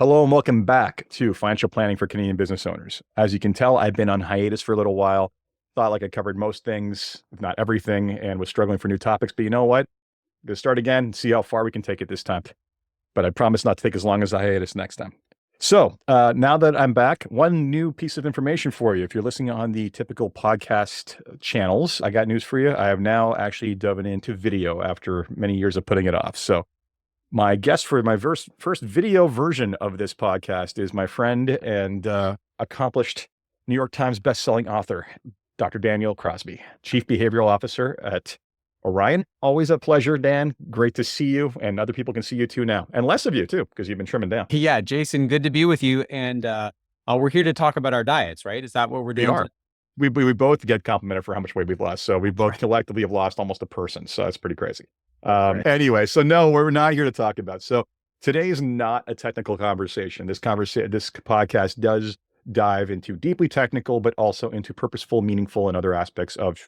Hello and welcome back to Financial Planning for Canadian Business Owners. As you can tell, I've been on hiatus for a little while. Thought like I covered most things, if not everything, and was struggling for new topics. But you know what? I'm going to start again and see how far we can take it this time. But I promise not to take as long as the hiatus next time. So now that I'm back, one new piece of information for you. If you're listening on the typical podcast channels, I got news for you. I have now actually dove into video after many years of putting it off. So my guest for my first video version of this podcast is my friend and accomplished New York Times bestselling author, Dr. Daniel Crosby, Chief Behavioral Officer at Orion. Always a pleasure, Dan. Great to see you, and other people can see you too now, and less of you too, because you've been trimming down. Yeah, Jason, good to be with you. And we're here to talk about our diets, right? Is that what we're doing? We are. We both get complimented for how much weight we've lost. So we both collectively have lost almost a person. So that's pretty crazy. Anyway, so no, we're not here to talk about. So today is not a technical conversation. This podcast does dive into deeply technical, but also into purposeful, meaningful, and other aspects of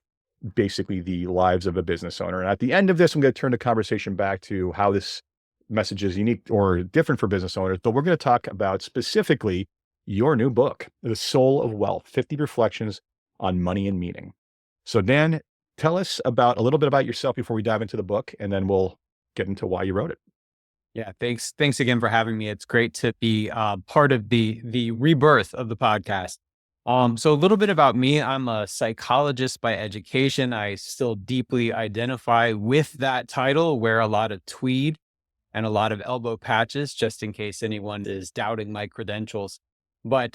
basically the lives of a business owner. And at the end of this, I'm going to turn the conversation back to how this message is unique or different for business owners. But we're going to talk about specifically your new book, The Soul of Wealth, 50 Reflections on Money and Meaning. So Dan, tell us about a little bit about yourself before we dive into the book, and then we'll get into why you wrote it. Yeah, thanks. Thanks again for having me. It's great to be part of the rebirth of the podcast. So a little bit about me. I'm a psychologist by education. I still deeply identify with that title, wear a lot of tweed and a lot of elbow patches, just in case anyone is doubting my credentials. But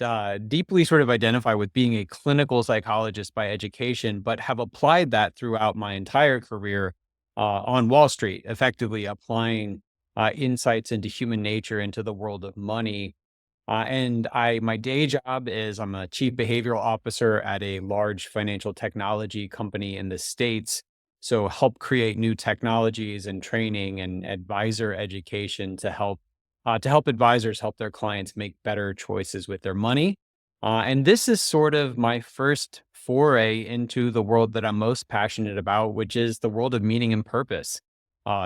deeply sort of identify with being a clinical psychologist by education, but have applied that throughout my entire career on Wall Street, effectively applying insights into human nature, into the world of money. My day job is I'm a chief behavioral officer at a large financial technology company in the States. So help create new technologies and training and advisor education to help advisors help their clients make better choices with their money. And this is sort of my first foray into the world that I'm most passionate about, which is the world of meaning and purpose.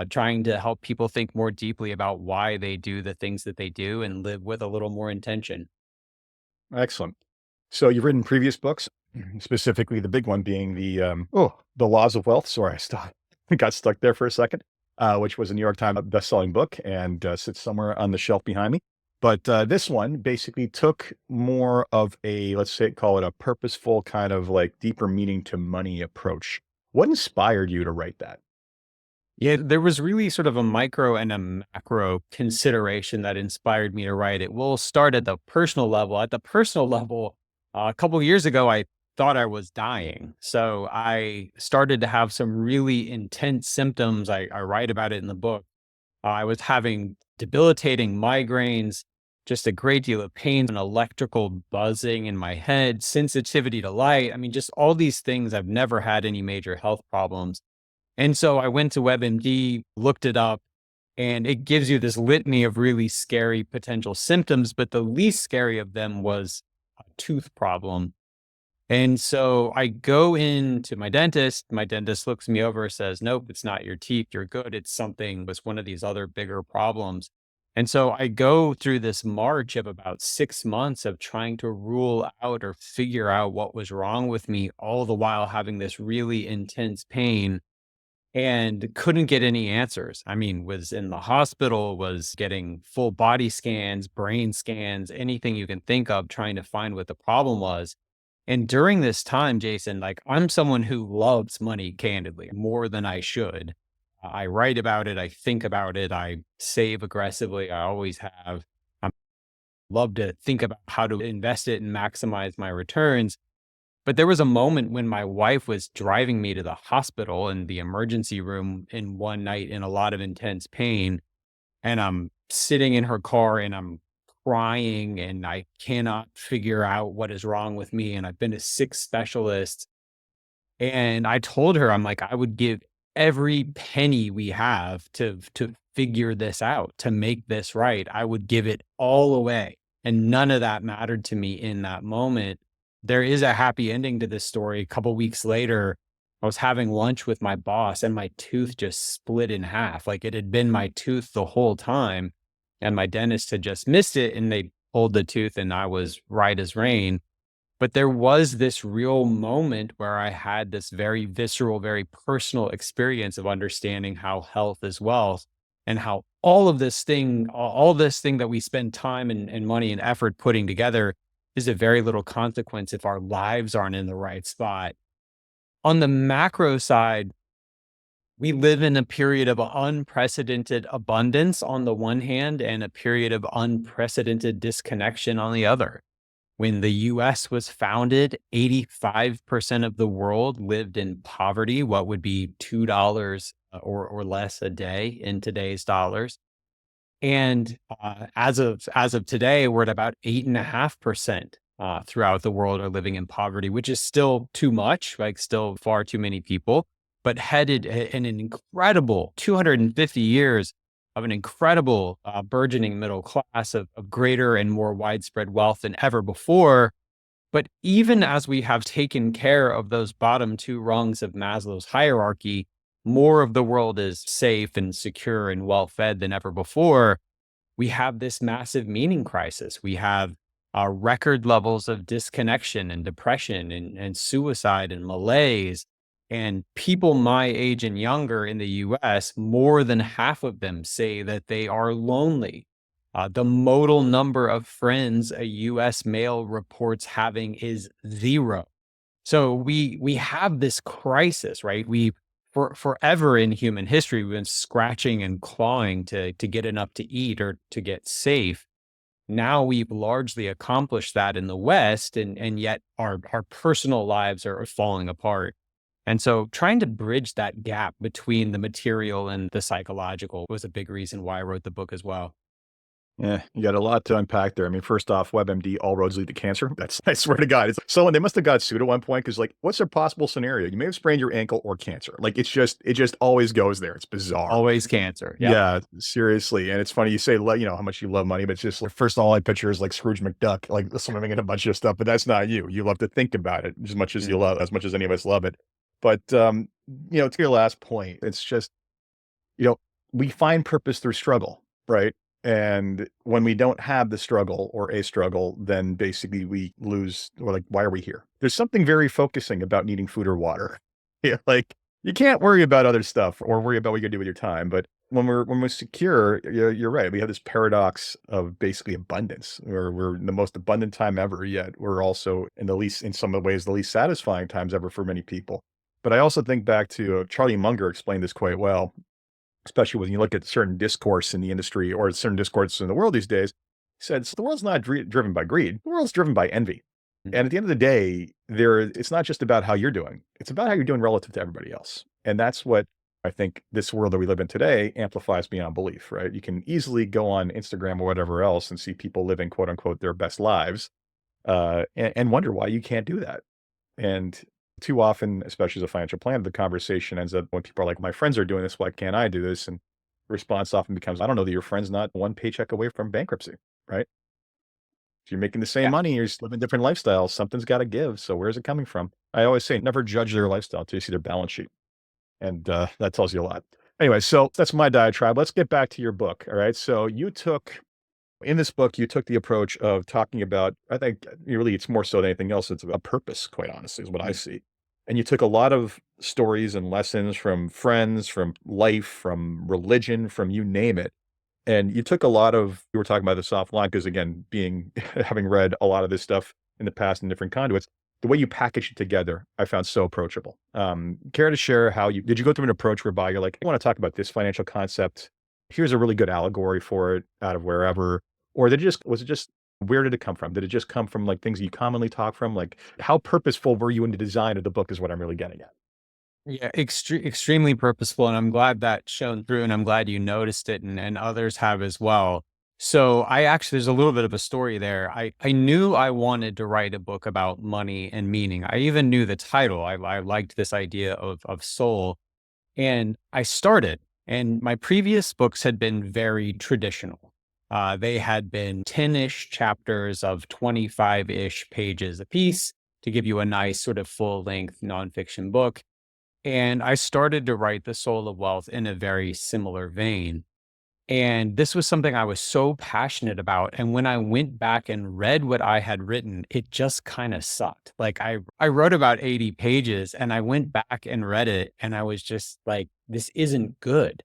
Trying to help people think more deeply about why they do the things that they do and live with a little more intention. Excellent. So you've written previous books, specifically the big one being the Laws of Wealth. Sorry, I got stuck there for a second. Which was a New York Times bestselling book and sits somewhere on the shelf behind me. But this one basically took more of a, let's say, call it a purposeful kind of like deeper meaning to money approach. What inspired you to write that? Yeah, there was really sort of a micro and a macro consideration that inspired me to write it. We'll start at the personal level. At the personal level, a couple of years ago, I thought I was dying. So I started to have some really intense symptoms. I write about it in the book. I was having debilitating migraines, just a great deal of pain, and electrical buzzing in my head, sensitivity to light. I mean, just all these things. I've never had any major health problems. And so I went to WebMD, looked it up, and it gives you this litany of really scary potential symptoms. But the least scary of them was a tooth problem. And so I go into my dentist. My dentist looks me over, says, nope, it's not your teeth. You're good. It's something with one of these other bigger problems. And so I go through this march of about 6 months of trying to rule out or figure out what was wrong with me, all the while having this really intense pain and couldn't get any answers. I mean, was in the hospital, was getting full body scans, brain scans, anything you can think of, trying to find what the problem was. And during this time, Jason, like I'm someone who loves money candidly more than I should. I write about it. I think about it. I save aggressively. I always have. I love to think about how to invest it and maximize my returns. But there was a moment when my wife was driving me to the hospital in the emergency room in one night in a lot of intense pain. And I'm sitting in her car and I'm crying and I cannot figure out what is wrong with me. And I've been to 6 specialists. And I told her, I'm like, I would give every penny we have to figure this out, to make this right. I would give it all away. And none of that mattered to me in that moment. There is a happy ending to this story. A couple weeks later, I was having lunch with my boss and my tooth just split in half. Like it had been my tooth the whole time. and my dentist had just missed it and they pulled the tooth and I was right as rain. But there was this real moment where I had this very visceral, very personal experience of understanding how health is wealth and how all this thing that we spend time and money and effort putting together is of very little consequence if our lives aren't in the right spot. On the macro side, we live in a period of unprecedented abundance on the one hand and a period of unprecedented disconnection on the other. When the US was founded, 85% of the world lived in poverty, what would be $2 or less a day in today's dollars. And as of today, we're at about 8.5% throughout the world are living in poverty, which is still too much, like still far too many people, but headed in an incredible 250 years of an incredible burgeoning middle class of greater and more widespread wealth than ever before. But even as we have taken care of those bottom two rungs of Maslow's hierarchy, more of the world is safe and secure and well fed than ever before. We have this massive meaning crisis. We have record levels of disconnection and depression and suicide and malaise. And people my age and younger in the US, more than half of them say that they are lonely. The modal number of friends a US male reports having is 0. So we have this crisis, right? We for forever in human history, we've been scratching and clawing to get enough to eat or to get safe. Now we've largely accomplished that in the West, and yet our personal lives are falling apart. And so trying to bridge that gap between the material and the psychological was a big reason why I wrote the book as well. Yeah, you got a lot to unpack there. I mean, first off, WebMD, all roads lead to cancer. That's, I swear to God, it's someone, they must have got sued at one point because, like, what's a possible scenario? You may have sprained your ankle or cancer. Like, it just always goes there. It's bizarre. Always cancer. Yep. Yeah, seriously. And it's funny you say, you know, how much you love money, but it's just like, first all I picture is like Scrooge McDuck, like swimming in a bunch of stuff, but that's not you. You love to think about it as much as you love, as much as any of us love it. But, you know, to your last point, it's just, you know, we find purpose through struggle, right? And when we don't have the struggle or a struggle, then basically we lose, or like, why are we here? There's something very focusing about needing food or water. Yeah, like you can't worry about other stuff or worry about what you're gonna do with your time. But when we're secure, you're right. We have this paradox of basically abundance, where we're in the most abundant time ever, yet we're also in the least, in some of the ways, the least satisfying times ever for many people. But I also think back to Charlie Munger explained this quite well, especially when you look at certain discourse in the industry or certain discourse in the world these days. He said, "So the world's not driven by greed. The world's driven by envy. And at the end of the day, it's not just about how you're doing. It's about how you're doing relative to everybody else. And that's what I think this world that we live in today amplifies beyond belief, right? You can easily go on Instagram or whatever else and see people living, quote unquote, their best lives, and wonder why you can't do that. And too often, especially as a financial planner, the conversation ends up when people are like, my friends are doing this, why can't I do this? And the response often becomes, I don't know that your friend's not one paycheck away from bankruptcy, right? If you're making the same Yeah. money, you're just living different lifestyles, something's got to give. So where's it coming from? I always say, never judge their lifestyle until you see their balance sheet. And that tells you a lot. Anyway, so that's my diatribe. Let's get back to your book. All right. So in this book, you took the approach of talking about, I think really it's more so than anything else, it's a purpose, quite honestly, is what I see. And you took a lot of stories and lessons from friends, from life, from religion, from you name it. And you were talking about the soft line, because again, having read a lot of this stuff in the past in different conduits, the way you package it together, I found so approachable. Care to share did you go through an approach whereby you're like, I want to talk about this financial concept. Here's a really good allegory for it out of wherever. Or was it just, where did it come from? Did it just come from like things you commonly talk from? Like how purposeful were you in the design of the book is what I'm really getting at. Yeah, extremely purposeful, and I'm glad that shone through, and I'm glad you noticed it, and others have as well. So I actually, there's a little bit of a story there. I knew I wanted to write a book about money and meaning. I even knew the title. I liked this idea of soul, and I started. And my previous books had been very traditional. They had been 10-ish chapters of 25-ish pages apiece to give you a nice sort of full length nonfiction book. And I started to write The Soul of Wealth in a very similar vein. And this was something I was so passionate about. And when I went back and read what I had written, it just kind of sucked. Like I wrote about 80 pages and I went back and read it and I was just like, this isn't good.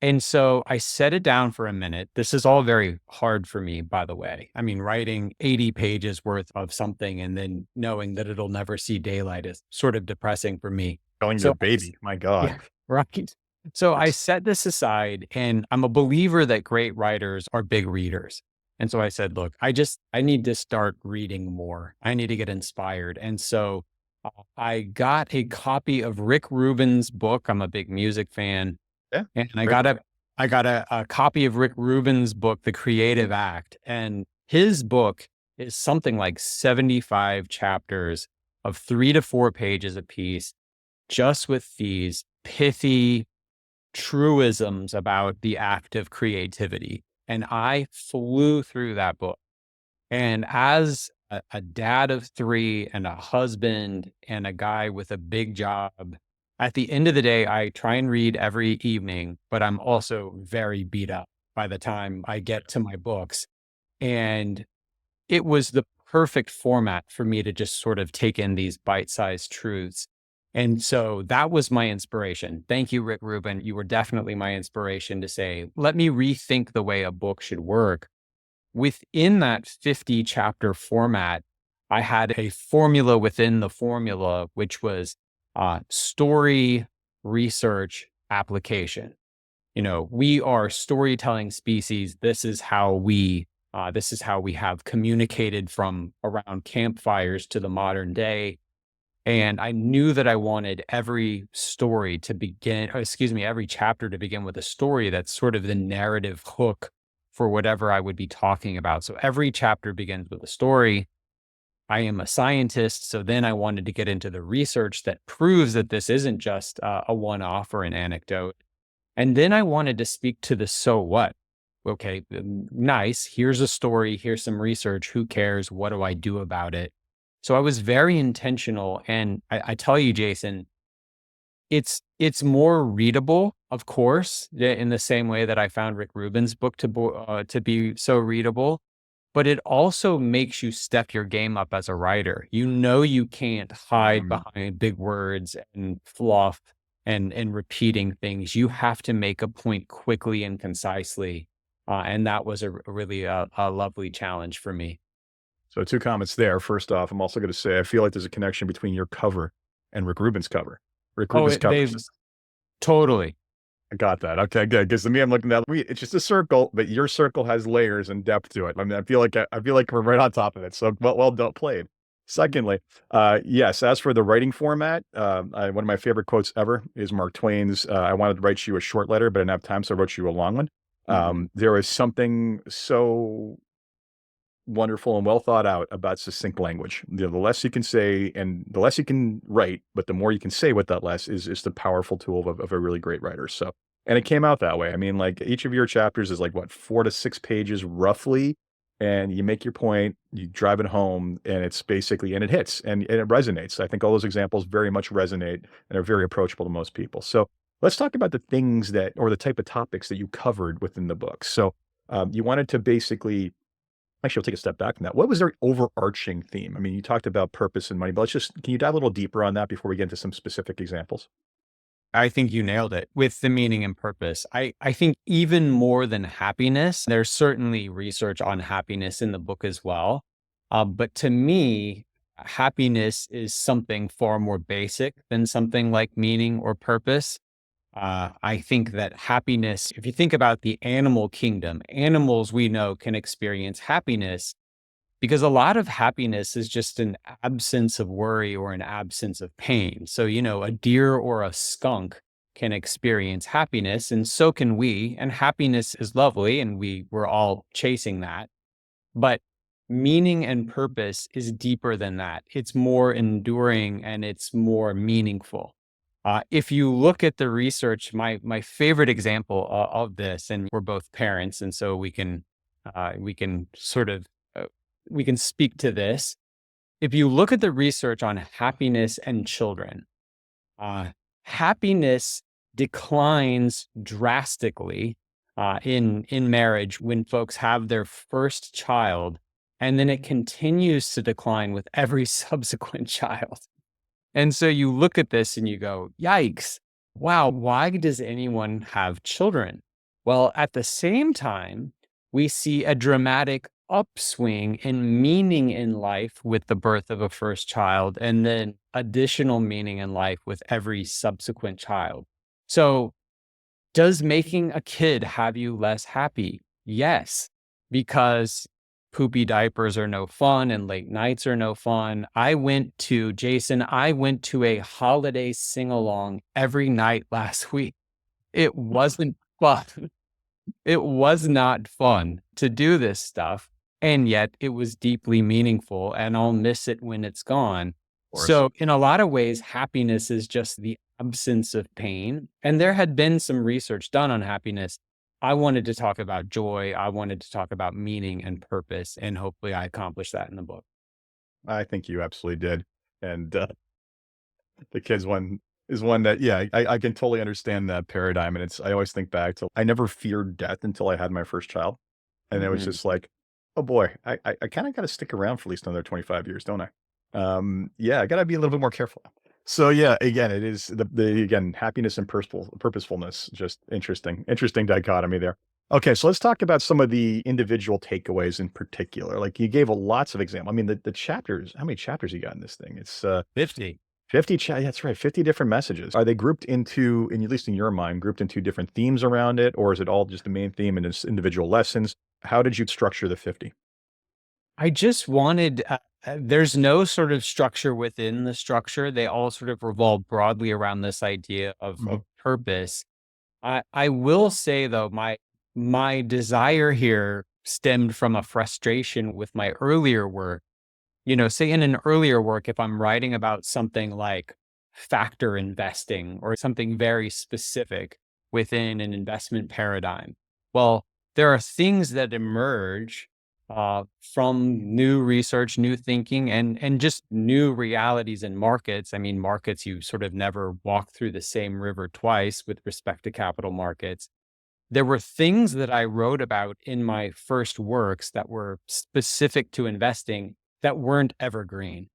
And so I set it down for a minute. This is all very hard for me, by the way. I mean, writing 80 pages worth of something and then knowing that it'll never see daylight is sort of depressing for me. Telling your So baby, my God. yeah, right. So I That's set this aside and I'm a believer that great writers are big readers. And so I said, look, I need to start reading more. I need to get inspired. And so I got a copy of Rick Rubin's book. I'm a big music fan. yeah. And I Great got book. a copy of Rick Rubin's book, The Creative Act. And his book is something like 75 chapters of 3 to 4 pages apiece, just with these pithy truisms about the act of creativity. And I flew through that book. And as a dad of 3 and a husband and a guy with a big job, at the end of the day, I try and read every evening, but I'm also very beat up by the time I get to my books. And it was the perfect format for me to just sort of take in these bite-sized truths. And so that was my inspiration. Thank you, Rick Rubin. You were definitely my inspiration to say, let me rethink the way a book should work. Within that 50 chapter format, I had a formula within the formula, which was story, research, application. You know, we are storytelling species. This is how we have communicated from around campfires to the modern day. And I knew that I wanted every story to begin, or excuse me, every chapter to begin with a story that's sort of the narrative hook for whatever I would be talking about. So every chapter begins with a story. I am a scientist. So then I wanted to get into the research that proves that this isn't just a one off or an anecdote. And then I wanted to speak to the so what. Okay, nice. Here's a story. Here's some research. Who cares? What do I do about it? So I was very intentional. And I tell you, Jason, it's more readable, of course, in the same way that I found Rick Rubin's book to be so readable. But it also makes you step your game up as a writer. You know, you can't hide Mhm. behind big words and fluff and repeating things. You have to make a point quickly and concisely. And that was really a lovely challenge for me. So 2 comments there. First off, I'm also gonna say I feel like there's a connection between your cover and Rick Rubin's cover. Rick Oh, Rubin's cover is they've just totally. I got that. Okay, good. Because to me, I'm looking at it's just a circle, but your circle has layers and depth to it. I mean, I feel like we're right on top of it. So well done played. Secondly, yes, as for the writing format, one of my favorite quotes ever is Mark Twain's, I wanted to write you a short letter, but I didn't have time, so I wrote you a long one. Mhm. There is something so wonderful and well thought out about succinct language. You know, the less you can say and the less you can write, but the more you can say with that less is the powerful tool of a really great writer. So, and it came out that way. I mean, like each of your chapters is like what 4 to 6 pages roughly, and you make your point, you drive it home, and it's basically and it hits and it resonates. I think all those examples very much resonate and are very approachable to most people. So let's talk about the things that or the type of topics that you covered within the book. So you wanted to basically actually, I'll take a step back from that. What was their overarching theme? I mean, you talked about purpose and money, but can you dive a little deeper on that before we get into some specific examples? I think you nailed it with the meaning and purpose. I think even more than happiness, there's certainly research on happiness in the book as well. But to me, happiness is something far more basic than something like meaning or purpose. I think that happiness, if you think about the animal kingdom, animals we know can experience happiness because a lot of happiness is just an absence of worry or an absence of pain. So, you know, a deer or a skunk can experience happiness, and so can we. And happiness is lovely, and we're all chasing that. But meaning and purpose is deeper than that. It's more enduring and it's more meaningful. If you look at the research, my favorite example of this, and we're both parents, and so we can sort of we can speak to this. If you look at the research on happiness and children, uh, happiness declines drastically in marriage when folks have their first child, and then it continues to decline with every subsequent child. And so you look at this and you go, yikes, wow, why does anyone have children? Well, at the same time, we see a dramatic upswing in meaning in life with the birth of a first child, and then additional meaning in life with every subsequent child. So, does making a kid have you less happy? Yes, because poopy diapers are no fun and late nights are no fun. I went to a holiday sing along every night last week. It wasn't fun. It was not fun to do this stuff. And yet it was deeply meaningful, and I'll miss it when it's gone. So, in a lot of ways, happiness is just the absence of pain. And there had been some research done on happiness. I wanted to talk about joy. I wanted to talk about meaning and purpose. And hopefully I accomplished that in the book. I think you absolutely did. And the kids one is one that, yeah, I can totally understand that paradigm. And I always think back to, I never feared death until I had my first child. And it was just like, oh boy, I kind of got to stick around for at least another 25 years, don't I? Yeah, I got to be a little bit more careful. So yeah, again, it is again, happiness and purposefulness, just interesting dichotomy there. Okay, so let's talk about some of the individual takeaways in particular. Like you gave lots of examples. I mean, the chapters, how many chapters you got in this thing? It's 50. 50 that's right, 50 different messages. Are they grouped into, at least in your mind, grouped into different themes around it, or is it all just the main theme and it's individual lessons? How did you structure the 50? I just wanted, there's no sort of structure within the structure. They all sort of revolve broadly around this idea of purpose. I will say though, my desire here stemmed from a frustration with my earlier work. Say in an earlier work, if I'm writing about something like factor investing or something very specific within an investment paradigm, well, there are things that emerge from new research, new thinking, and just new realities in markets. I mean, markets, you sort of never walk through the same river twice with respect to capital markets. There were things that I wrote about in my first works that were specific to investing that weren't evergreen.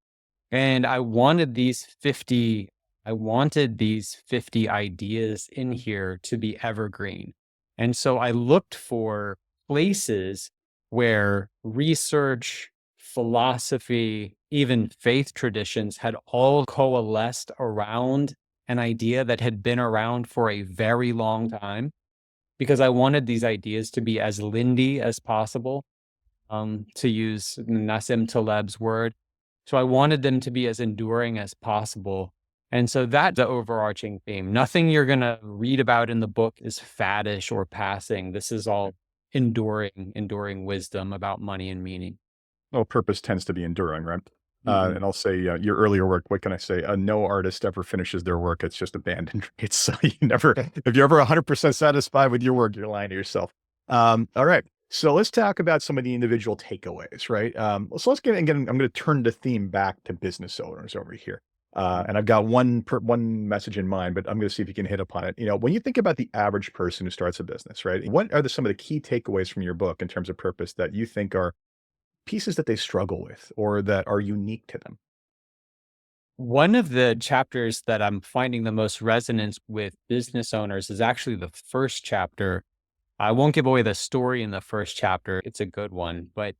And I wanted these 50 ideas in here to be evergreen. And so I looked for places where research, philosophy, even faith traditions had all coalesced around an idea that had been around for a very long time, because I wanted these ideas to be as lindy as possible, to use Nassim Taleb's word. So I wanted them to be as enduring as possible. And so that's the overarching theme. Nothing you're going to read about in the book is faddish or passing. This is all enduring wisdom about money and meaning. Well, purpose tends to be enduring, right? Mhm. And I'll say your earlier work, what can I say? No artist ever finishes their work. It's just abandoned. It's you never, if you're ever 100% satisfied with your work, you're lying to yourself. All right. So let's talk about some of the individual takeaways, right? So let's get, again, I'm going to turn the theme back to business owners over here. And I've got one message in mind, but I'm going to see if you can hit upon it. When you think about the average person who starts a business, right? What are some of the key takeaways from your book in terms of purpose that you think are pieces that they struggle with or that are unique to them? One of the chapters that I'm finding the most resonance with business owners is actually the first chapter. I won't give away the story in the first chapter. It's a good one, but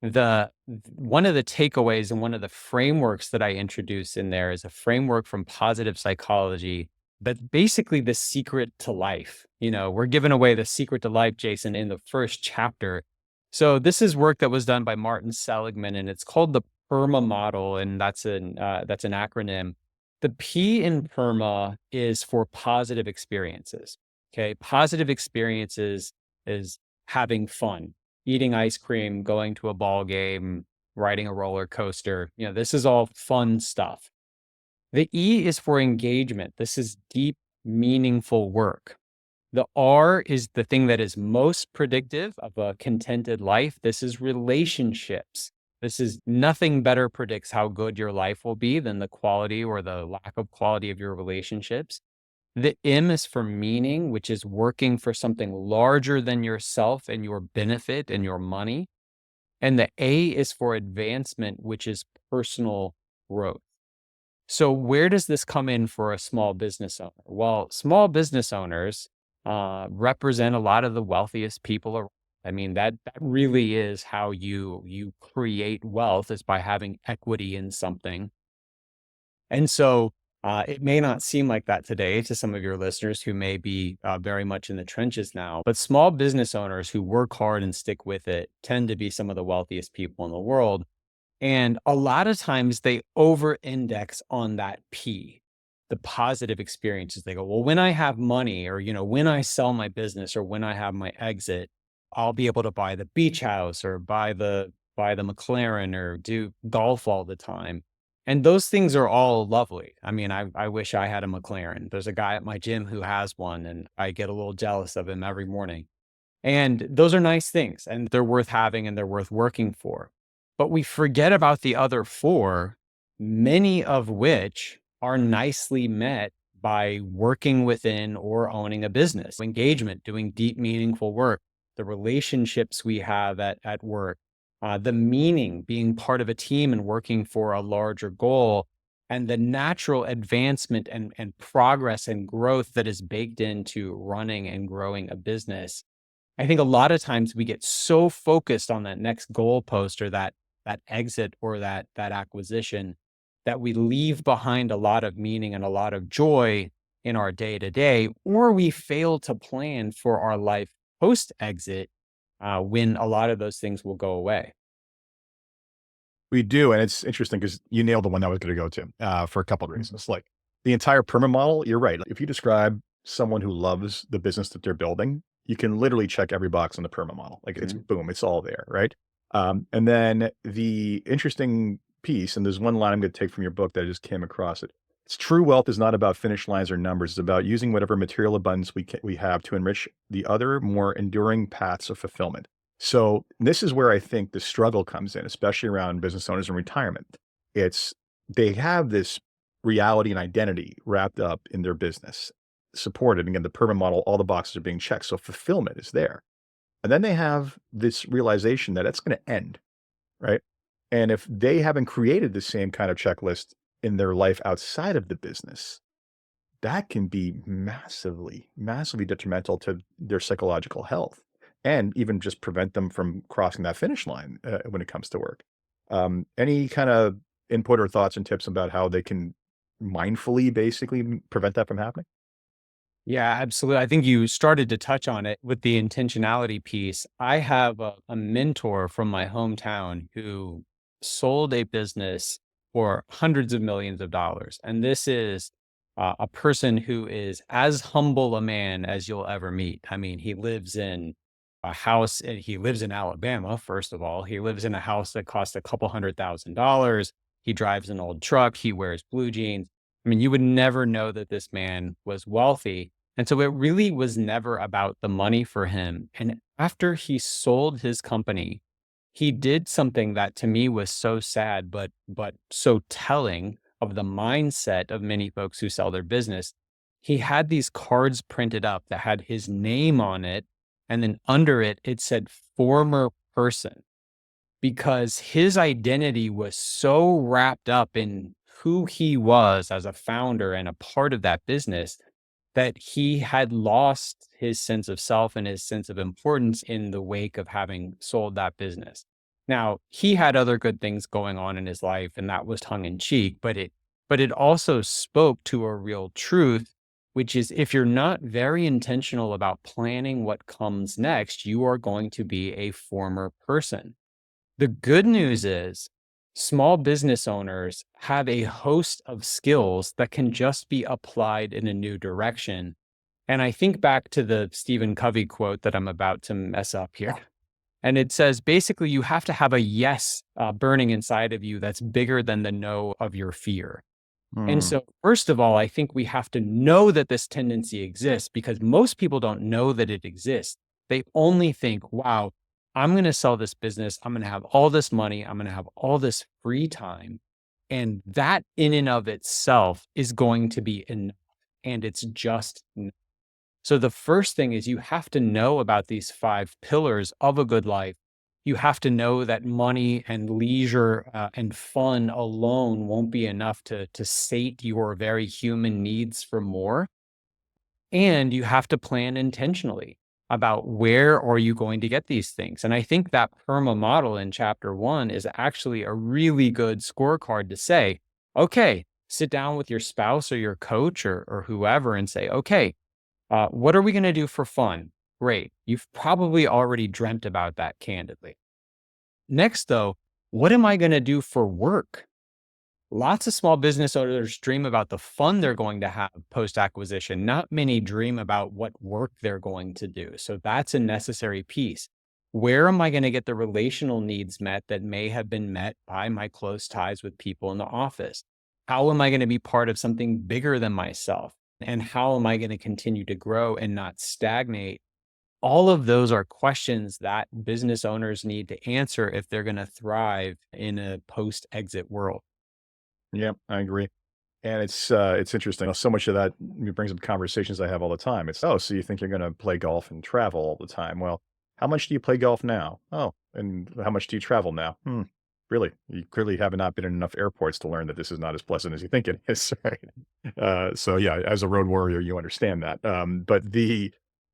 one of the takeaways and one of the frameworks that I introduce in there is a framework from positive psychology, but basically the secret to life. We're giving away the secret to life, Jason, in the first chapter. So this is work that was done by Martin Seligman, and it's called the PERMA model, and that's an acronym. The P in PERMA is for positive experiences. Okay, positive experiences is having fun, eating ice cream, going to a ball game, riding a roller coaster. This is all fun stuff. The E is for engagement. This is deep, meaningful work. The R is the thing that is most predictive of a contented life. This is relationships. This is nothing better predicts how good your life will be than the quality or the lack of quality of your relationships. The M is for meaning, which is working for something larger than yourself and your benefit and your money. And the A is for advancement, which is personal growth. So, where does this come in for a small business owner? Well, small business owners represent a lot of the wealthiest people around. I mean, that really is how you create wealth, is by having equity in something. And so, it may not seem like that today to some of your listeners who may be very much in the trenches now, but small business owners who work hard and stick with it tend to be some of the wealthiest people in the world. And a lot of times they over index on that P, the positive experiences. They go, well, when I have money, or, when I sell my business, or when I have my exit, I'll be able to buy the beach house, or buy the McLaren, or do golf all the time. And those things are all lovely. I mean, I wish I had a McLaren. There's a guy at my gym who has one, and I get a little jealous of him every morning. And those are nice things, and they're worth having, and they're worth working for. But we forget about the other four, many of which are nicely met by working within or owning a business. Engagement, doing deep, meaningful work, the relationships we have at work, the meaning, being part of a team and working for a larger goal, and the natural advancement and progress and growth that is baked into running and growing a business. I think a lot of times we get so focused on that next goalpost, or that exit, or that acquisition, that we leave behind a lot of meaning and a lot of joy in our day to day, or we fail to plan for our life post exit, when a lot of those things will go away. We do, and it's interesting because you nailed the one I was going to go to for a couple of reasons. Like the entire PERMA model, you're right. If you describe someone who loves the business that they're building, you can literally check every box on the PERMA model. Like it's Mhm. boom, it's all there, right? And then the interesting piece, and there's one line I'm going to take from your book that I just came across it. It's true wealth is not about finish lines or numbers. It's about using whatever material abundance we have to enrich the other, more enduring paths of fulfillment. So this is where I think the struggle comes in, especially around business owners and retirement. It's they have this reality and identity wrapped up in their business, supported. Again, the PERMA model, all the boxes are being checked. So fulfillment is there. And then they have this realization that it's going to end, right? And if they haven't created the same kind of checklist in their life outside of the business, that can be massively, massively detrimental to their psychological health, and even just prevent them from crossing that finish line when it comes to work. Any kind of input or thoughts and tips about how they can mindfully basically prevent that from happening? Yeah, absolutely. I think you started to touch on it with the intentionality piece. I have a mentor from my hometown who sold a business for hundreds of millions of dollars. And this is a person who is as humble a man as you'll ever meet. I mean, he lives in a house, and he lives in Alabama, first of all. He lives in a house that costs a couple $100,000. He drives an old truck. He wears blue jeans. I mean, you would never know that this man was wealthy, and so it really was never about the money for him. And after he sold his company, he did something that to me was so sad, but so telling of the mindset of many folks who sell their business. He had these cards printed up that had his name on it, and then under it, it said former person, because his identity was so wrapped up in who he was as a founder and a part of that business, that he had lost his sense of self and his sense of importance in the wake of having sold that business. Now, he had other good things going on in his life, and that was tongue in cheek, but it also spoke to a real truth, which is, if you're not very intentional about planning what comes next, you are going to be a former person. The good news is small business owners have a host of skills that can just be applied in a new direction. And I think back to the Stephen Covey quote that I'm about to mess up here. And it says, basically, you have to have a yes burning inside of you that's bigger than the no of your fear. And Hmm. so, first of all, I think we have to know that this tendency exists, because most people don't know that it exists. They only think, wow, I'm going to sell this business. I'm going to have all this money. I'm going to have all this free time. And that in and of itself is going to be enough. and it's just so the first thing is you have to know about these 5 pillars of a good life. You have to know that money and leisure and fun alone won't be enough to sate your very human needs for more. And you have to plan intentionally about where are you going to get these things. And I think that PERMA model in chapter 1 is actually a really good scorecard to say, okay, sit down with your spouse or your coach or whoever and say, okay, what are we going to do for fun? Great. You've probably already dreamt about that candidly. Next, though, what am I going to do for work? Lots of small business owners dream about the fun they're going to have post acquisition. Not many dream about what work they're going to do. So that's a necessary piece. Where am I going to get the relational needs met that may have been met by my close ties with people in the office? How am I going to be part of something bigger than myself? And how am I going to continue to grow and not stagnate? All of those are questions that business owners need to answer if they're going to thrive in a post exit world. Yeah, I agree. And it's interesting. So much of that brings up conversations I have all the time. It's, oh, so you think you're going to play golf and travel all the time? Well, how much do you play golf now? Oh, and how much do you travel now? Really? You clearly have not been in enough airports to learn that this is not as pleasant as you think it is, right? So yeah, as a road warrior, you understand that.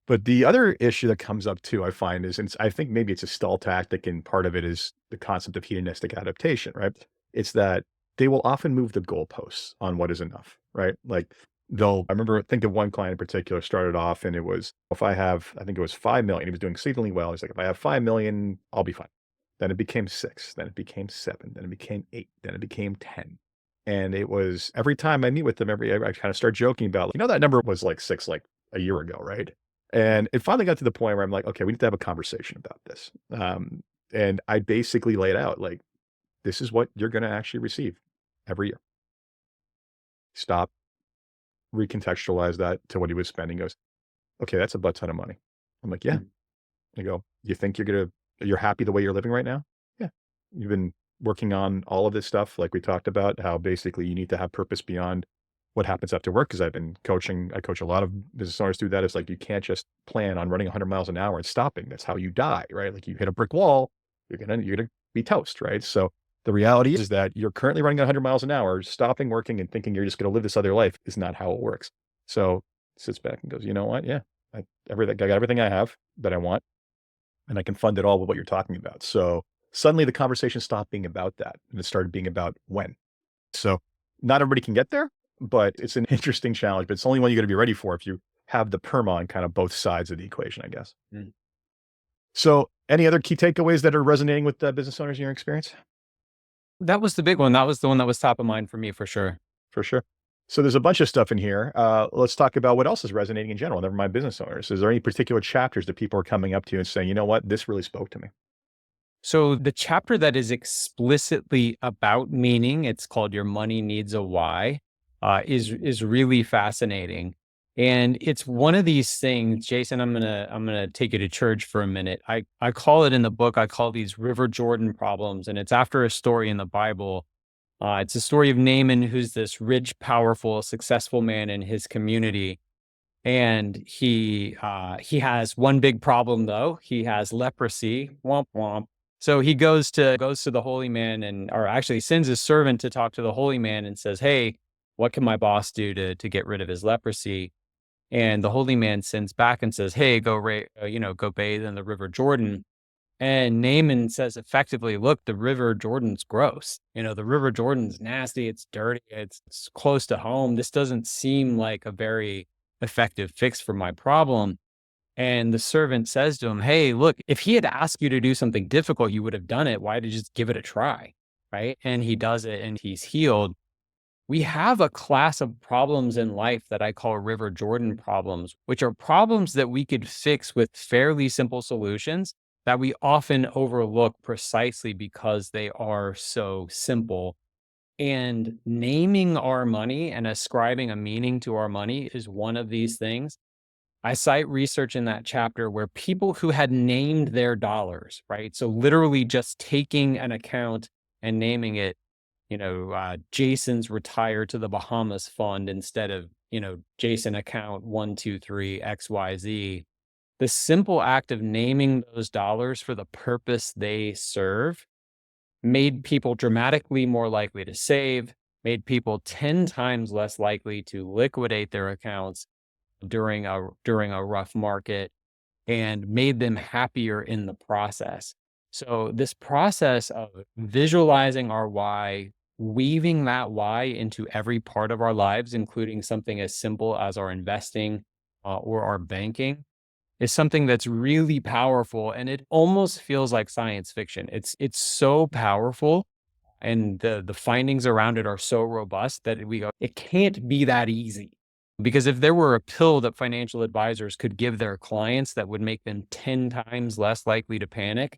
But the other issue that comes up too, I find is, and I think maybe it's a stall tactic, and part of it is the concept of hedonistic adaptation, right? It's that they will often move the goalposts on what is enough, right? Like I remember, think of one client in particular started off and it was, if I have, I think it was 5 million, he was doing exceedingly well. He's like, if I have 5 million, I'll be fine. Then it became 6, then it became 7, then it became 8, then it became 10. And it was every time I meet with them, I kind of start joking about, that number was like 6, like a year ago, right? And it finally got to the point where I'm like, okay, we need to have a conversation about this. And I basically laid out like, this is what you're going to actually receive every year. Stop, recontextualize that to what he was spending. He goes, okay, that's a butt ton of money. I'm like, yeah. I go, you think you're happy the way you're living right now? Yeah. You've been working on all of this stuff, like we talked about, how basically you need to have purpose beyond what happens after work. Cause I've been coaching, I coach a lot of business owners through that. It's like, you can't just plan on running 100 miles an hour and stopping. That's how you die, right? Like you hit a brick wall, you're going to be toast, right? So the reality is that you're currently running 100 miles an hour, stopping working and thinking you're just going to live this other life is not how it works. So sits back and goes, you know what? Yeah, I got everything I have that I want, and I can fund it all with what you're talking about. So suddenly the conversation stopped being about that and it started being about when. So not everybody can get there, but it's an interesting challenge, but it's only one you got to be ready for if you have the PERMA on kind of both sides of the equation, I guess. So any other key takeaways that are resonating with business owners in your experience? That was the big one. That was the one that was top of mind for me for sure. For sure. So there's a bunch of stuff in here. Let's talk about what else is resonating in general, never mind business owners. Is there any particular chapters that people are coming up to you and saying, you know what, this really spoke to me? So the chapter that is explicitly about meaning, it's called Your Money Needs a Why, is really fascinating. And it's one of these things, Jason, I'm gonna take you to church for a minute. I call it in the book, I call these River Jordan problems, and it's after a story in the Bible. It's a story of Naaman, who's this rich, powerful, successful man in his community. And he has one big problem though. He has leprosy. Womp womp. So he goes to the holy man or actually sends his servant to talk to the holy man and says, "Hey, what can my boss do to get rid of his leprosy?" And the holy man sends back and says, "Hey, go bathe in the River Jordan." And Naaman says effectively, "Look, the River Jordan's gross. The River Jordan's nasty. It's dirty. It's close to home. This doesn't seem like a very effective fix for my problem." And the servant says to him, "Hey, look, if he had asked you to do something difficult, you would have done it. Why did you just give it a try?" Right. And he does it and he's healed. We have a class of problems in life that I call River Jordan problems, which are problems that we could fix with fairly simple solutions that we often overlook precisely because they are so simple. And naming our money and ascribing a meaning to our money is one of these things. I cite research in that chapter where people who had named their dollars, right? So literally just taking an account and naming it, Jason's retire to the Bahamas fund instead of Jason account 123 XYZ, the simple act of naming those dollars for the purpose they serve made people dramatically more likely to save, made people 10 times less likely to liquidate their accounts during a rough market, and made them happier in the process. So this process of visualizing our why, weaving that why into every part of our lives, including something as simple as our investing or our banking, is something that's really powerful, and it almost feels like science fiction. It's so powerful, and the findings around it are so robust that we go, it can't be that easy. Because if there were a pill that financial advisors could give their clients that would make them 10 times less likely to panic,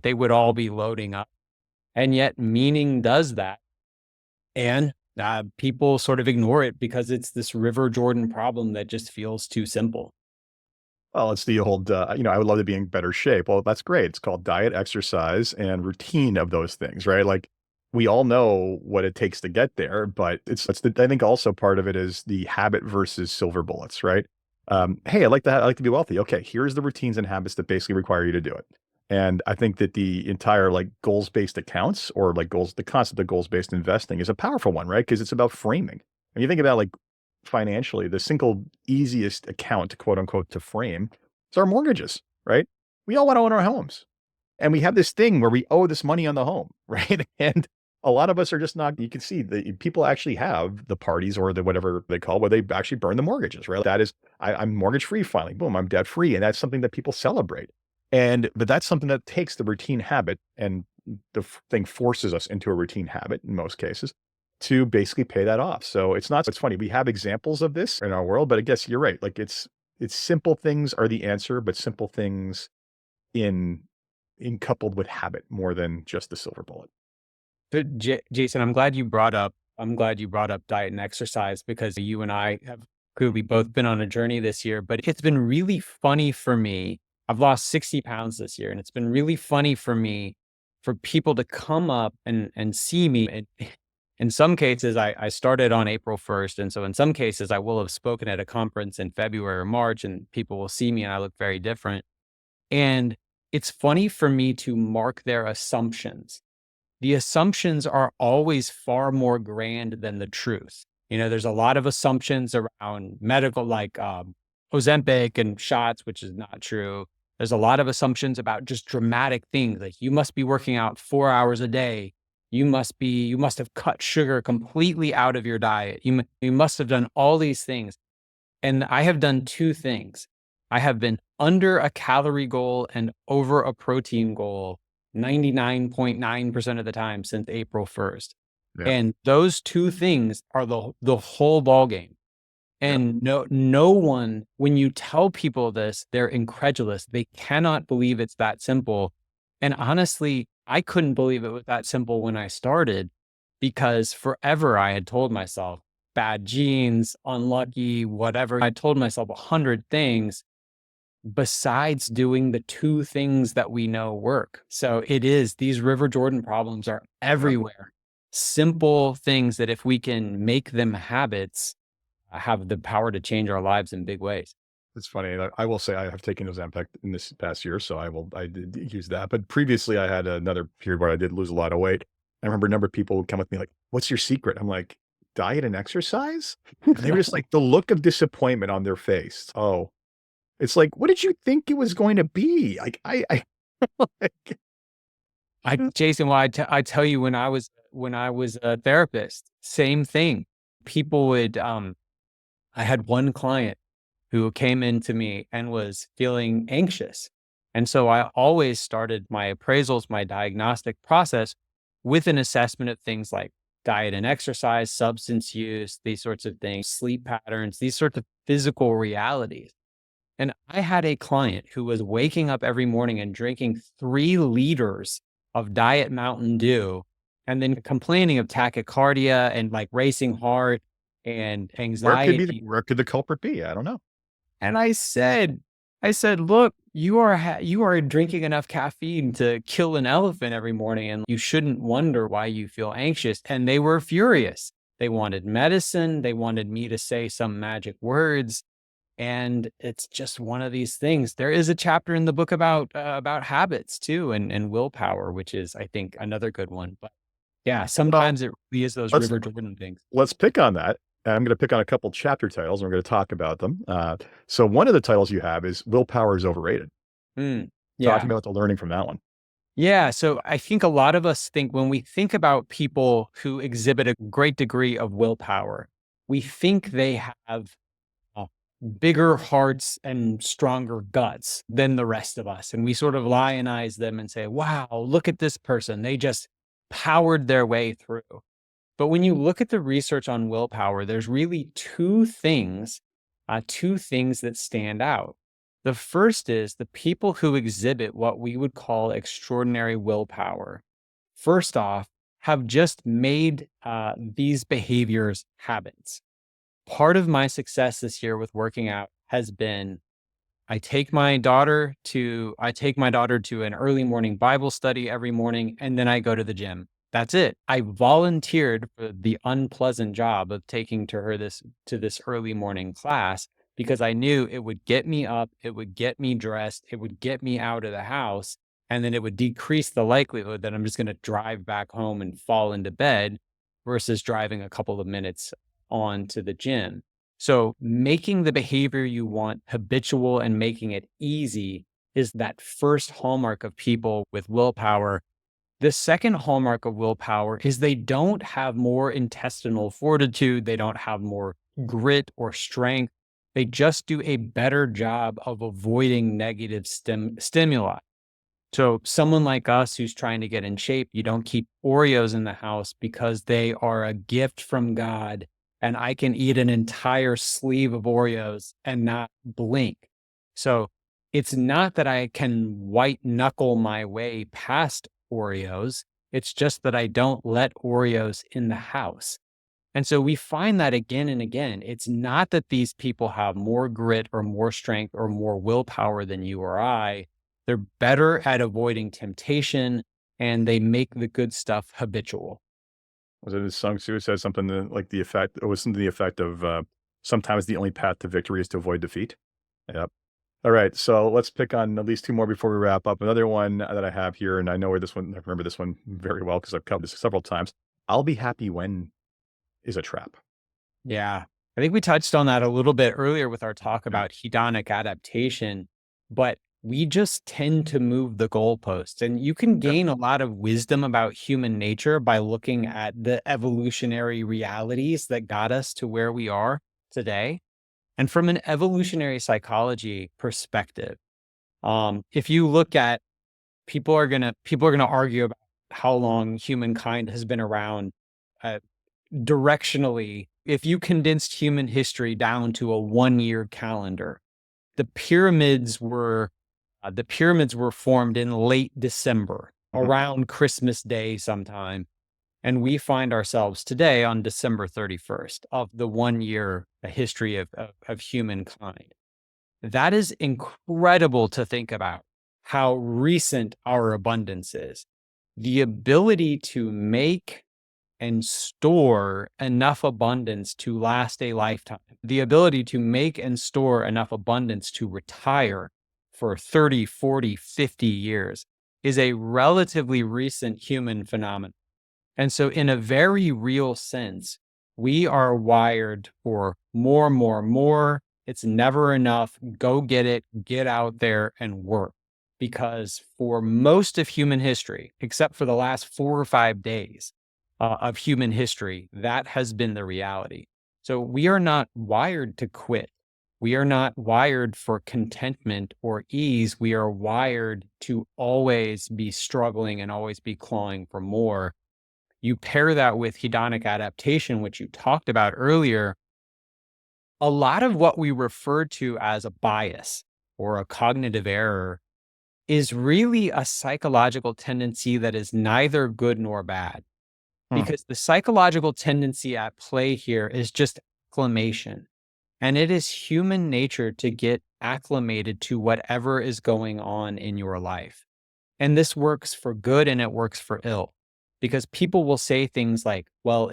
they would all be loading up. And yet meaning does that. And people sort of ignore it because it's this River Jordan problem that just feels too simple. Well, it's the old, I would love to be in better shape. Well, that's great. It's called diet, exercise, and routine of those things, right? Like we all know what it takes to get there, but I think also part of it is the habit versus silver bullets, right? Hey, I like to be wealthy. Okay, here's the routines and habits that basically require you to do it. And I think that the entire like goals-based accounts or like the concept of goals-based investing is a powerful one, right? Because it's about framing. When you think about like financially, the single easiest account, quote unquote, to frame is our mortgages, right? We all want to own our homes. And we have this thing where we owe this money on the home, right? And a lot of us are just not, you can see the people actually have the parties or the whatever they call where they actually burn the mortgages, right? That is, I'm mortgage free finally. Boom, I'm debt free. And that's something that people celebrate. But that's something that takes the routine habit, and the thing forces us into a routine habit in most cases to basically pay that off. So it's funny. We have examples of this in our world, but I guess you're right. Like it's simple things are the answer, but simple things in coupled with habit more than just the silver bullet. But Jason, I'm glad you brought up diet and exercise, because you and I have clearly both been on a journey this year, but it's been really funny for me. I've lost 60 pounds this year, and it's been really funny for me for people to come up and see me. And in some cases, I started on April 1st. And so in some cases, I will have spoken at a conference in February or March, and people will see me and I look very different. And it's funny for me to mark their assumptions. The assumptions are always far more grand than the truth. There's a lot of assumptions around medical, like Ozempic and shots, which is not true. There's a lot of assumptions about just dramatic things, like you must be working out 4 hours a day. You must have cut sugar completely out of your diet. You must have done all these things. And I have done two things. I have been under a calorie goal and over a protein goal 99.9% of the time since April 1st. Yeah. And those two things are the whole ballgame. And no one, when you tell people this, they're incredulous. They cannot believe it's that simple. And honestly, I couldn't believe it was that simple when I started, because forever I had told myself bad genes, unlucky, whatever. I told myself 100 things besides doing the two things that we know work. So these River Jordan problems are everywhere. Simple things that if we can make them habits, have the power to change our lives in big ways. It's funny. I will say I have taken Ozempic in this past year, so I did use that. But previously I had another period where I did lose a lot of weight. I remember a number of people would come with me like, what's your secret? I'm like, diet and exercise? And they were just like, the look of disappointment on their face. Oh, it's like, what did you think it was going to be? Like, Jason, well, I tell you, when I was a therapist, same thing. People would, I had one client who came into me and was feeling anxious. And so I always started my appraisals, my diagnostic process with an assessment of things like diet and exercise, substance use, these sorts of things, sleep patterns, these sorts of physical realities. And I had a client who was waking up every morning and drinking 3 liters of Diet Mountain Dew, and then complaining of tachycardia and like racing heart and anxiety. Where could the culprit be? I don't know. And I said, look, you are drinking enough caffeine to kill an elephant every morning, and you shouldn't wonder why you feel anxious. And they were furious. They wanted medicine. They wanted me to say some magic words. And it's just one of these things. There is a chapter in the book about habits too, and willpower, which is, I think, another good one. But yeah, Well, sometimes it really is those let's River Jordan things. let's pick on that. And I'm going to pick on a couple chapter titles, and we're going to talk about them. So one of the titles you have is "Willpower is Overrated." Mm, Talking yeah. about the learning from that one. Yeah. So I think a lot of us think when we think about people who exhibit a great degree of willpower, we think they have uh, bigger hearts and stronger guts than the rest of us. And we sort of lionize them and say, wow, look at this person. They just powered their way through. But when you look at the research on willpower, there's really two things that stand out. The first is the people who exhibit what we would call extraordinary willpower, first off, have just made these behaviors habits. Part of my success this year with working out has been I take my daughter to an early morning Bible study every morning, and then I go to the gym. That's it. I volunteered for the unpleasant job of taking her to this early morning class because I knew it would get me up, it would get me dressed, it would get me out of the house, and then it would decrease the likelihood that I'm just going to drive back home and fall into bed versus driving a couple of minutes on to the gym. So making the behavior you want habitual and making it easy is that first hallmark of people with willpower. The second hallmark of willpower is they don't have more intestinal fortitude. They don't have more grit or strength. They just do a better job of avoiding negative stimuli. So someone like us who's trying to get in shape, you don't keep Oreos in the house because they are a gift from God and I can eat an entire sleeve of Oreos and not blink. So it's not that I can white knuckle my way past Oreos. It's just that I don't let Oreos in the house. And so we find that again and again. It's not that these people have more grit or more strength or more willpower than you or I. They're better at avoiding temptation and they make the good stuff habitual. Was it his Sung Tzu says something like the effect? It was something to the effect of sometimes the only path to victory is to avoid defeat. Yep. All right, so let's pick on at least two more before we wrap up. Another one that I have here, and I know where this one. I remember this one very well because I've covered this several times. I'll be happy when is a trap. Yeah. I think we touched on that a little bit earlier with our talk about hedonic adaptation, but we just tend to move the goalposts. And you can Yep. gain a lot of wisdom about human nature by looking at the evolutionary realities that got us to where we are today. And from an evolutionary psychology perspective, if you look at people are gonna argue about how long humankind has been around. Uh, Directionally, if you condensed human history down to a 1-year calendar, the pyramids were the pyramids were formed in late December, Mhm. around Christmas Day sometime, and we find ourselves today on December 31st of the 1-year history of humankind. That is incredible to think about how recent our abundance is. The ability to make and store enough abundance to last a lifetime, the ability to make and store enough abundance to retire for 30, 40, 50 years is a relatively recent human phenomenon. And so, in a very real sense, we are wired for more, more, more. It's never enough. Go get it, get out there and work. Because for most of human history, except for the last 4 or 5 days of human history, that has been the reality. So, we are not wired to quit. We are not wired for contentment or ease. We are wired to always be struggling and always be clawing for more. You pair that with hedonic adaptation, which you talked about earlier, a lot of what we refer to as a bias or a cognitive error is really a psychological tendency that is neither good nor bad. Hmm. Because the psychological tendency at play here is just acclimation. And it is human nature to get acclimated to whatever is going on in your life. And this works for good and it works for ill because people will say things like, well,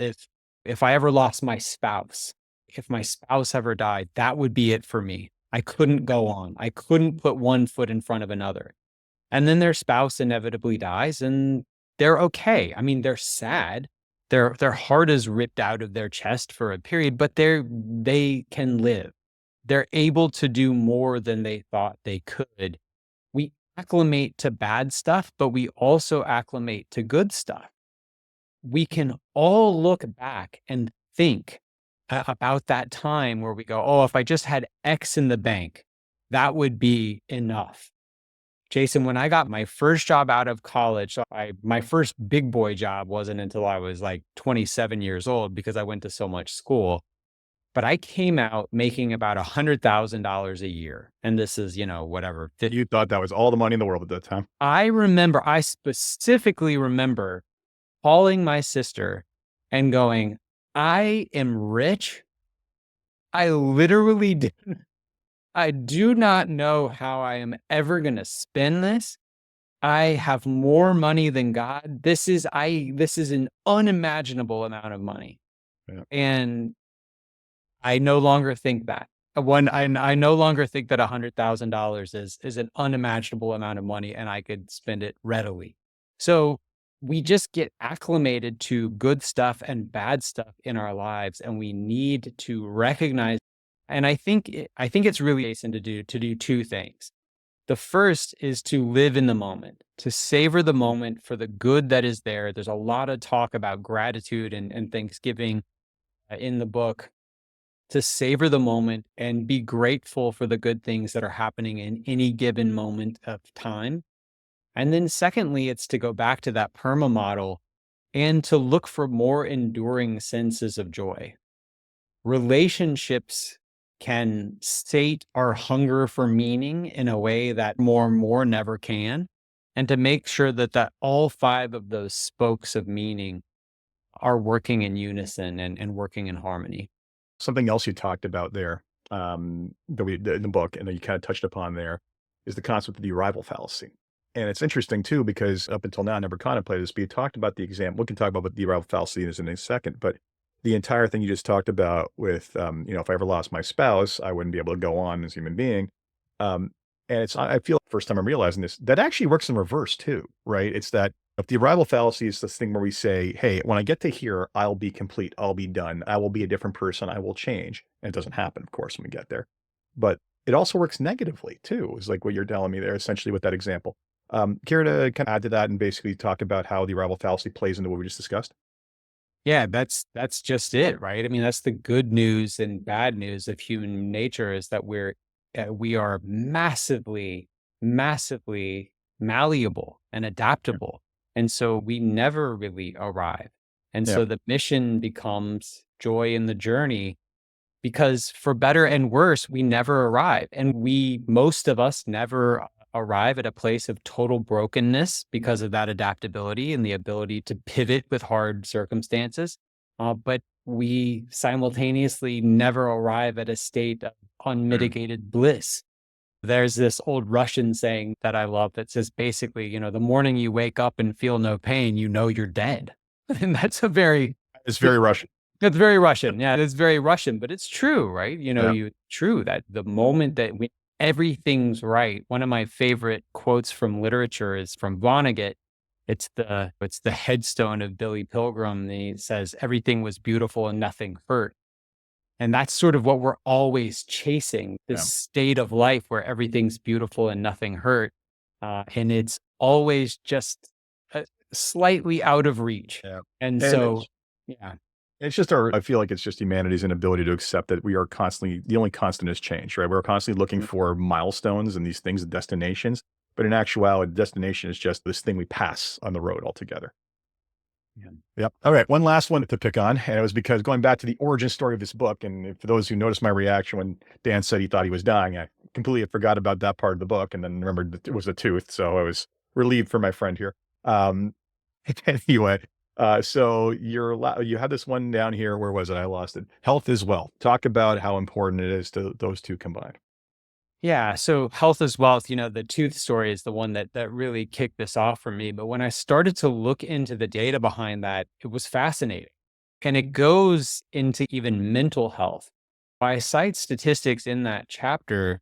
If I ever lost my spouse, if my spouse ever died, that would be it for me. I couldn't go on. I couldn't put one foot in front of another. And then their spouse inevitably dies and they're okay. I mean, they're sad. Their heart is ripped out of their chest for a period, but they can live. They're able to do more than they thought they could. We acclimate to bad stuff, but we also acclimate to good stuff. We can all look back and think about that time where we go, oh, if I just had X in the bank, that would be enough. Jason, when I got my first job out of college, my first big boy job wasn't until I was like 27 years old because I went to so much school. But I came out making about $100,000 a year. And this is, whatever. You thought that was all the money in the world at that time. I specifically remember calling my sister and going, I am rich. I literally didn't. I do not know how I am ever going to spend this. I have more money than God. This is an unimaginable amount of money. Yeah. And I no longer think that. I no longer think that $100,000 is an unimaginable amount of money and I could spend it readily. So we just get acclimated to good stuff and bad stuff in our lives, and we need to recognize. And I think it's really Jason to do two things. The first is to live in the moment, to savor the moment for the good that is there. There's a lot of talk about gratitude and Thanksgiving in the book. To savor the moment and be grateful for the good things that are happening in any given moment of time. And then secondly, it's to go back to that PERMA model and to look for more enduring senses of joy. Relationships can sate our hunger for meaning in a way that more never can. And to make sure that all 5 of those spokes of meaning are working in unison and working in harmony. Something else you talked about there that we in the book, and that you kind of touched upon there, is the concept of the arrival fallacy. And it's interesting too, because up until now, I never contemplated this, but you talked about the example. We can talk about what the arrival fallacy is in a second, but the entire thing you just talked about with, if I ever lost my spouse, I wouldn't be able to go on as a human being. And I feel like the first time I'm realizing this, that actually works in reverse too, right? It's that if the arrival fallacy is this thing where we say, hey, when I get to here, I'll be complete, I'll be done, I will be a different person, I will change. And it doesn't happen, of course, when we get there. But it also works negatively too, is like what you're telling me there, essentially with that example. Care to kind of add to that and basically talk about how the arrival fallacy plays into what we just discussed? Yeah, that's just it, right? I mean, that's the good news and bad news of human nature is that we are massively, massively malleable and adaptable. And so we never really arrive. And so the mission becomes joy in the journey, because for better and worse, we never arrive. And most of us never arrive at a place of total brokenness because of that adaptability and the ability to pivot with hard circumstances. But we simultaneously never arrive at a state of unmitigated bliss. There's this old Russian saying that I love that says basically, the morning you wake up and feel no pain, you're dead. And it's very Russian. It's very Russian. Yeah, it's very Russian, but it's true, right? True that the moment that everything's right. One of my favorite quotes from literature is from Vonnegut. It's the headstone of Billy Pilgrim. He says, everything was beautiful and nothing hurt. And that's sort of what we're always chasing, this state of life where everything's beautiful and nothing hurt. And it's always just slightly out of reach. Yeah. And it's just I feel like it's just humanity's inability to accept that we are constantly, the only constant is change, right? We're constantly looking for milestones and these things, destinations. But in actuality, the destination is just this thing we pass on the road altogether. Yeah. Yep. All right. One last one to pick on. And it was because going back to the origin story of this book. And for those who noticed my reaction when Dan said he thought he was dying, I completely forgot about that part of the book and then remembered that it was a tooth. So I was relieved for my friend here. Anyway, so you had this one down here. Where was it? I lost it. Health is wealth. Talk about how important it is to those two combined. Yeah. So health is wealth. The tooth story is the one that really kicked this off for me. But when I started to look into the data behind that, it was fascinating. And it goes into even mental health. I cite statistics in that chapter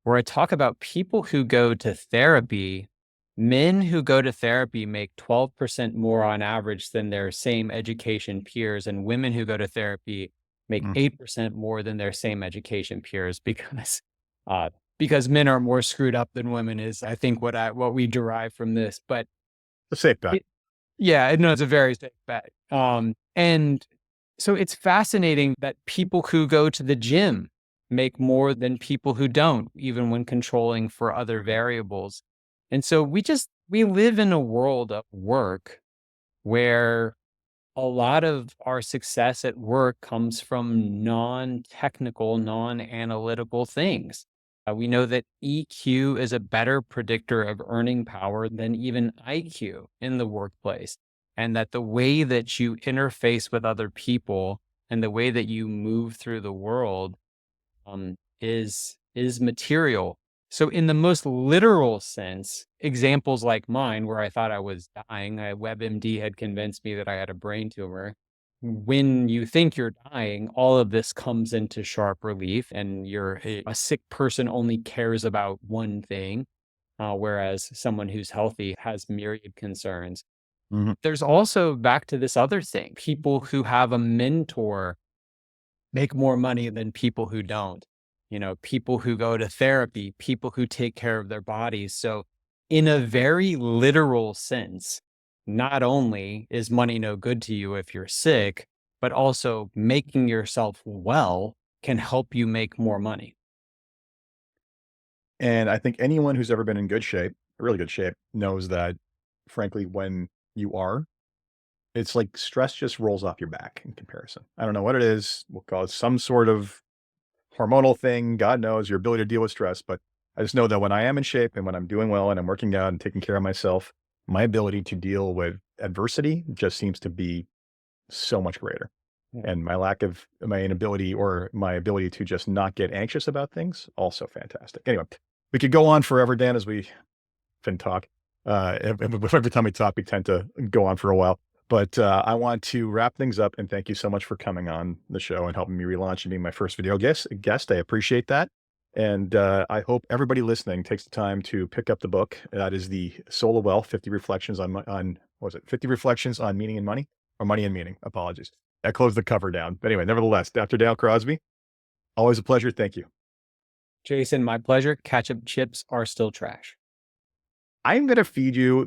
where I talk about people who go to therapy. Men who go to therapy make 12% more on average than their same education peers, and women who go to therapy make 8% more than their same education peers because men are more screwed up than women is, I think, what we derive from this. But a safe bet. Yeah, no, it's a very safe bet. And so it's fascinating that people who go to the gym make more than people who don't, even when controlling for other variables. And so we live in a world of work where a lot of our success at work comes from non-technical, non-analytical things. We know that EQ is a better predictor of earning power than even IQ in the workplace, and that the way that you interface with other people and the way that you move through the world is material. So in the most literal sense, examples like mine, where I thought I was dying, a WebMD had convinced me that I had a brain tumor. When you think you're dying, all of this comes into sharp relief, and a sick person only cares about one thing, whereas someone who's healthy has myriad concerns. Mm-hmm. There's also, back to this other thing, people who have a mentor make more money than people who don't. People who go to therapy, people who take care of their bodies. So in a very literal sense, not only is money no good to you if you're sick, but also making yourself well can help you make more money. And I think anyone who's ever been in good shape, really good shape, knows that, frankly, when you are, it's like stress just rolls off your back in comparison. I don't know what it is. We'll call it some sort of hormonal thing. God knows your ability to deal with stress. But I just know that when I am in shape and when I'm doing well and I'm working out and taking care of myself, my ability to deal with adversity just seems to be so much greater. And my inability or my ability to just not get anxious about things, also fantastic. Anyway, we could go on forever, Dan, as we can talk. Every time we talk, we tend to go on for a while. But I want to wrap things up and thank you so much for coming on the show and helping me relaunch and being my first video guest. I appreciate that. And I hope everybody listening takes the time to pick up the book. That is the Soul of Wealth, 50 Reflections on 50 Reflections on Meaning and Money, or Money and Meaning. Apologies. I closed the cover down. But anyway, nevertheless, Dr. Dale Crosby, always a pleasure. Thank you. Jason, my pleasure. Ketchup chips are still trash. I'm going to feed you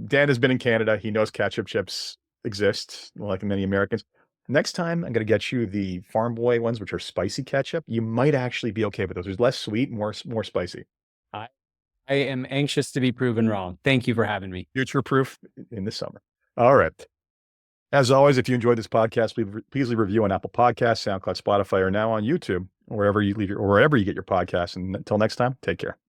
Dan has been in Canada. He knows ketchup chips exist, like many Americans. Next time, I'm going to get you the Farm Boy ones, which are spicy ketchup. You might actually be okay with those. There's less sweet, more spicy. I am anxious to be proven wrong. Thank you for having me. Future proof in the summer. All right. As always, if you enjoyed this podcast, please leave a review on Apple Podcasts, SoundCloud, Spotify, or now on YouTube, wherever you get your podcasts. And until next time, take care.